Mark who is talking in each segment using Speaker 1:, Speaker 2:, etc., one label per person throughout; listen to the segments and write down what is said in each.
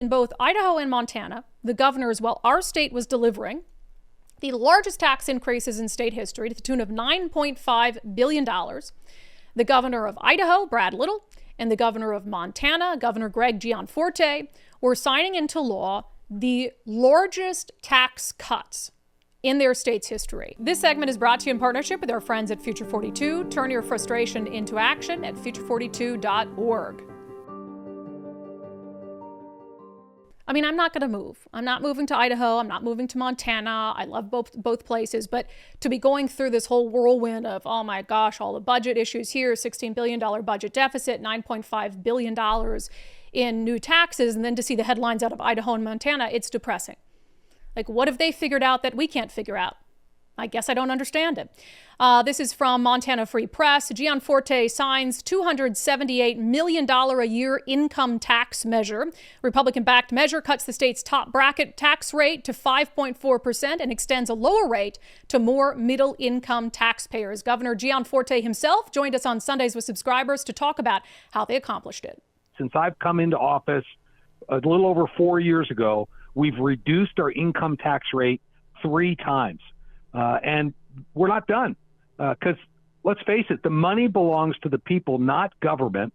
Speaker 1: In both Idaho and Montana, the governors, while our state was delivering the largest tax increases in state history to the tune of $9.5 billion, the governor of Idaho, Brad Little, and the governor of Montana, Governor Greg Gianforte, were signing into law the largest tax cuts in their state's history. This segment is brought to you in partnership with our friends at Future 42. Turn your frustration into action at future42.org. I mean, I'm not going to move. I'm not moving to Idaho. I'm not moving to Montana. I love both places. But to be going through this whole whirlwind of, oh my gosh, all the budget issues here, $16 billion budget deficit, $9.5 billion in new taxes, and then to see the headlines out of Idaho and Montana, it's depressing. Like, what have they figured out that we can't figure out? I guess I don't understand it. This is from Montana Free Press. Gianforte signs $278 million a year income tax measure. Republican-backed measure cuts the state's top bracket tax rate to 5.4% and extends a lower rate to more middle-income taxpayers. Governor Gianforte himself joined us on Sundays with subscribers to talk about how they accomplished it.
Speaker 2: Since I've come into office a little over 4 years ago, we've reduced our income tax rate 3 times. And we're not done because let's face it, the money belongs to the people, not government.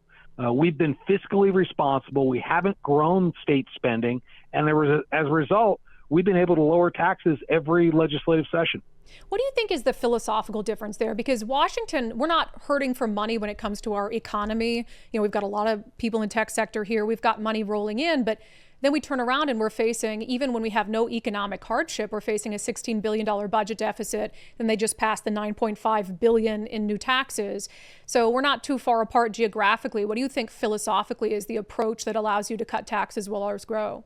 Speaker 2: We've been fiscally responsible. We haven't grown state spending. And as a result, we've been able to lower taxes every legislative session.
Speaker 1: What do you think is the philosophical difference there? Because Washington, we're not hurting for money when it comes to our economy. You know, we've got a lot of people in the tech sector here. We've got money rolling in, but then we turn around and we're facing, even when we have no economic hardship, we're facing a $16 billion budget deficit. Then they just passed the $9.5 billion in new taxes. So we're not too far apart geographically. What do you think philosophically is the approach that allows you to cut taxes while ours grow?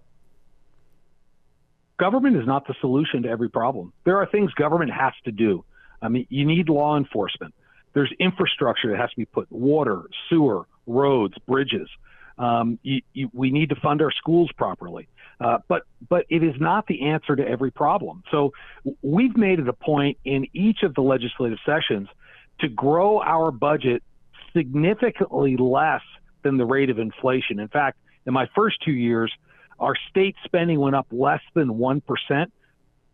Speaker 2: Government is not the solution to every problem. There are things government has to do. I mean, you need law enforcement. There's infrastructure that has to be put, water, sewer, roads, bridges. We need to fund our schools properly. But it is not the answer to every problem. So we've made it a point in each of the legislative sessions to grow our budget significantly less than the rate of inflation. In fact, in my first 2 years, our state spending went up less than 1%.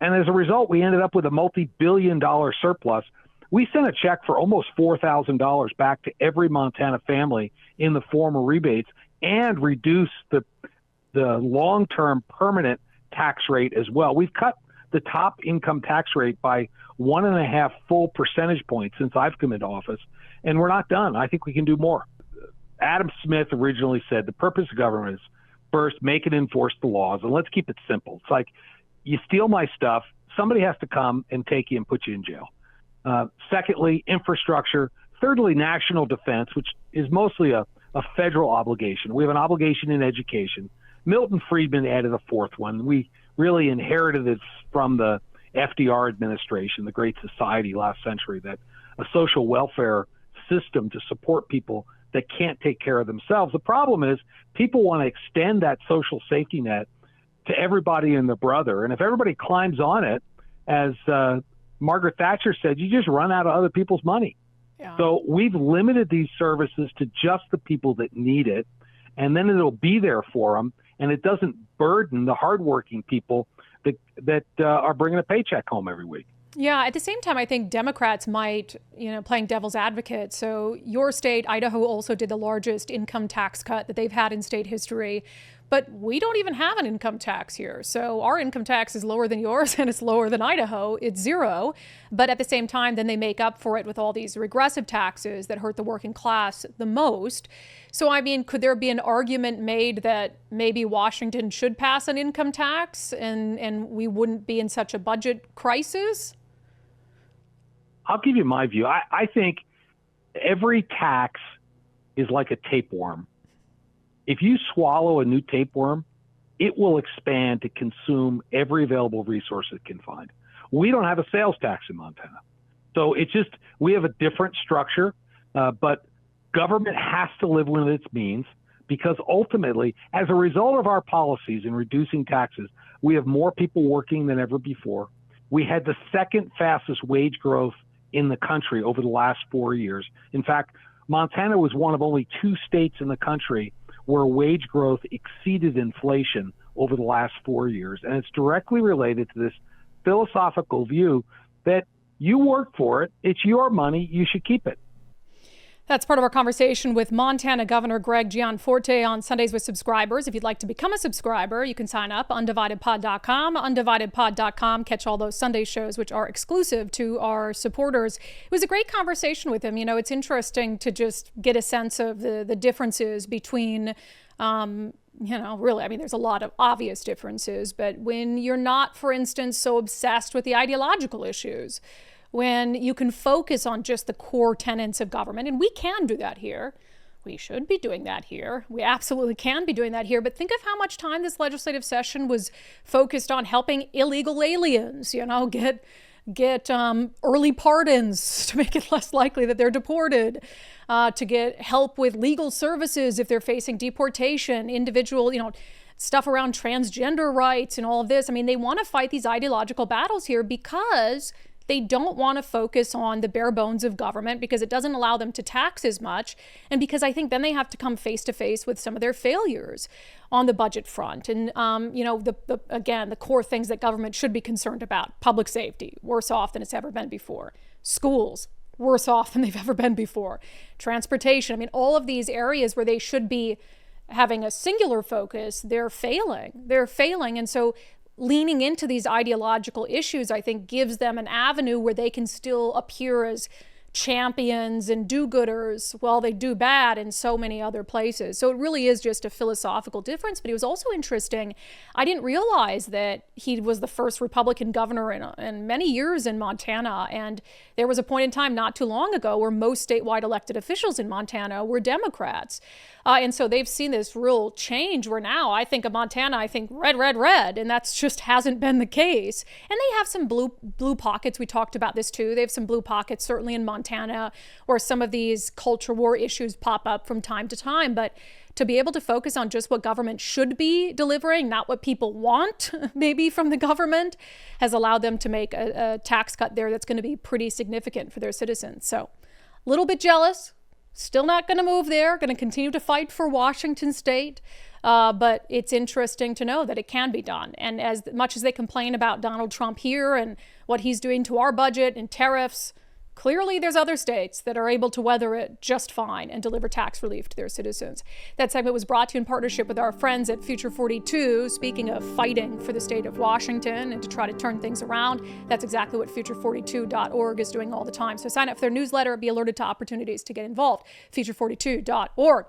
Speaker 2: And as a result, we ended up with a multi-billion-dollar surplus. We sent a check for almost $4,000 back to every Montana family in the form of rebates and reduced the long-term permanent tax rate as well. We've cut the top income tax rate by 1.5 full percentage points since I've come into office, and we're not done. I think we can do more. Adam Smith originally said the purpose of government is, first, make and enforce the laws, and let's keep it simple. It's like, you steal my stuff, somebody has to come and take you and put you in jail. Secondly, infrastructure. Thirdly, national defense, which is mostly a federal obligation. We have an obligation in education. Milton Friedman added a fourth one. We really inherited it from the FDR administration, the Great Society last century, that a social welfare system to support people that can't take care of themselves. The problem is people want to extend that social safety net to everybody and their brother. And if everybody climbs on it, as Margaret Thatcher said, you just run out of other people's money. Yeah. So we've limited these services to just the people that need it, and then it'll be there for them, and it doesn't burden the hardworking people that are bringing a paycheck home every week.
Speaker 1: Yeah, at the same time, I think Democrats might, playing devil's advocate. So your state, Idaho, also did the largest income tax cut that they've had in state history. But we don't even have an income tax here. So our income tax is lower than yours and it's lower than Idaho. It's zero. But at the same time, then they make up for it with all these regressive taxes that hurt the working class the most. So, I mean, could there be an argument made that maybe Washington should pass an income tax and we wouldn't be in such a budget crisis?
Speaker 2: I'll give you my view. I think every tax is like a tapeworm. If you swallow a new tapeworm, it will expand to consume every available resource it can find. We don't have a sales tax in Montana. So we have a different structure, but government has to live within its means because ultimately, as a result of our policies in reducing taxes, we have more people working than ever before. We had the second fastest wage growth in the country over the last 4 years. In fact, Montana was one of only 2 states in the country where wage growth exceeded inflation over the last 4 years. And it's directly related to this philosophical view that you work for it, it's your money, you should keep it.
Speaker 1: That's part of our conversation with Montana Governor Greg Gianforte on Sundays with Subscribers. If you'd like to become a subscriber, you can sign up, undividedpod.com, undividedpod.com. Catch all those Sunday shows, which are exclusive to our supporters. It was a great conversation with him. You know, it's interesting to just get a sense of the differences between, really, I mean, there's a lot of obvious differences, but when you're not, for instance, so obsessed with the ideological issues, when you can focus on just the core tenets of government, and we can do that here. We should be doing that here. We absolutely can be doing that here. But think of how much time this legislative session was focused on helping illegal aliens, get early pardons to make it less likely that they're deported, to get help with legal services if they're facing deportation, individual, stuff around transgender rights and all of this. I mean, they want to fight these ideological battles here because they don't want to focus on the bare bones of government because it doesn't allow them to tax as much. And because I think then they have to come face to face with some of their failures on the budget front. And, the core things that government should be concerned about: public safety, worse off than it's ever been before; schools, worse off than they've ever been before; transportation. I mean, all of these areas where they should be having a singular focus, they're failing. And so leaning into these ideological issues, I think, gives them an avenue where they can still appear as champions and do-gooders while they do bad in so many other places. So it really is just a philosophical difference. But it was also interesting. I didn't realize that he was the first Republican governor in many years in Montana. And there was a point in time not too long ago where most statewide elected officials in Montana were Democrats. And so they've seen this real change where now I think of Montana, I think red, red, red. And that's just hasn't been the case. And they have some blue pockets. We talked about this too. They have some blue pockets, certainly in Montana, where some of these culture war issues pop up from time to time. But to be able to focus on just what government should be delivering, not what people want maybe from the government, has allowed them to make a tax cut there that's going to be pretty significant for their citizens. So a little bit jealous. Still not going to move there, going to continue to fight for Washington State. But it's interesting to know that it can be done. And as much as they complain about Donald Trump here and what he's doing to our budget and tariffs, clearly there's other states that are able to weather it just fine and deliver tax relief to their citizens. That segment was brought to you in partnership with our friends at Future 42. Speaking of fighting for the state of Washington and to try to turn things around, that's exactly what future42.org is doing all the time. So sign up for their newsletter, be alerted to opportunities to get involved. Future42.org.